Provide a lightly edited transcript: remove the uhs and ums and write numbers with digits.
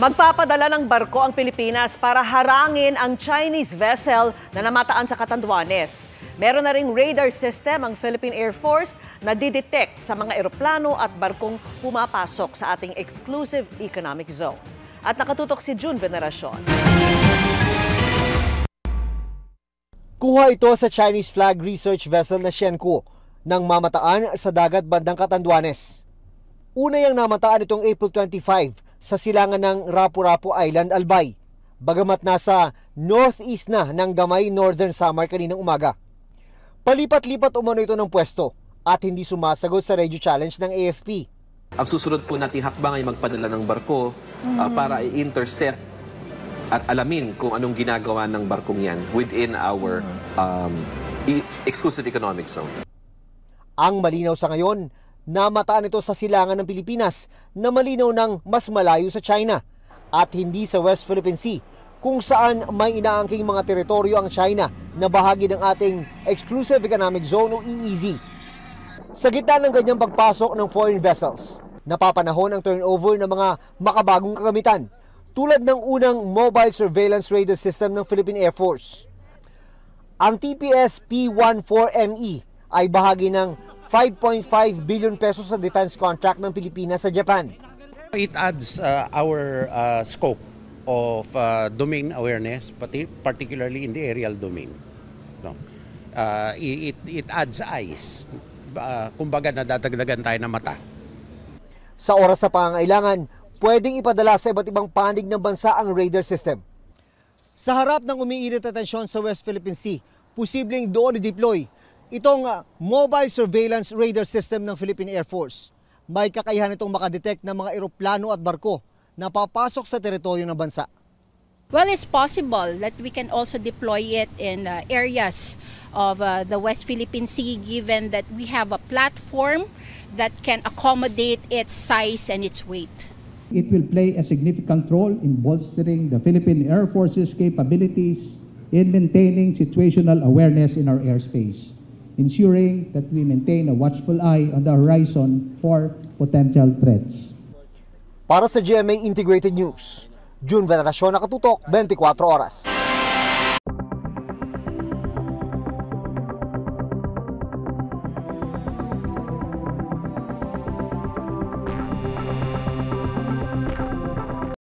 Magpapadala ng barko ang Pilipinas para harangin ang Chinese vessel na namataan sa Catanduanes. Meron na ring radar system ang Philippine Air Force na didetect sa mga eroplano at barkong pumapasok sa ating exclusive economic zone. At nakatutok si June Veneracion. Kuha ito sa Chinese flag research vessel na Xiankuo nang mamataan sa dagat bandang Catanduanes. Una yang namataan itong April 25 sa silangan ng Rapu-Rapu Island, Albay, bagamat nasa northeast na ng Gamay, Northern Samar kaninang umaga. Palipat-lipat umano ito ng pwesto at hindi sumasagot sa radio challenge ng AFP. Ang susunod po nating hakbang ay magpadala ng barko para i-intercept at alamin kung anong ginagawa ng barkong yan within our exclusive economic zone. Ang malinaw sa ngayon, namataan ito sa silangan ng Pilipinas na malinaw ng mas malayo sa China at hindi sa West Philippine Sea kung saan may inaangking mga teritoryo ang China na bahagi ng ating Exclusive Economic Zone o EEZ. Sa gitna ng ganyang pagpasok ng foreign vessels, napapanahon ang turnover ng mga makabagong kagamitan tulad ng unang mobile surveillance radar system ng Philippine Air Force. Ang TPS P-14ME ay bahagi ng 5.5 billion pesos sa defense contract ng Pilipinas sa Japan. It adds our scope of domain awareness, particularly in the aerial domain. No? It adds eyes. Kumbaga nadadagdagan tayo ng mata. Sa oras sa pangangailangan, pwedeng ipadala sa iba't ibang panig ng bansa ang radar system. Sa harap ng umiinit na tensyon sa West Philippine Sea, posibleng doon i-deploy itong mobile surveillance radar system ng Philippine Air Force. May kakayahan itong makadetect ng mga eroplano at barko na papasok sa teritoryo ng bansa. Well, it's possible that we can also deploy it in areas of the West Philippine Sea, given that we have a platform that can accommodate its size and its weight. It will play a significant role in bolstering the Philippine Air Force's capabilities in maintaining situational awareness in our airspace, ensuring that we maintain a watchful eye on the horizon for potential threats. Para sa GMA Integrated News, June Veneracion, nakatutok 24 oras.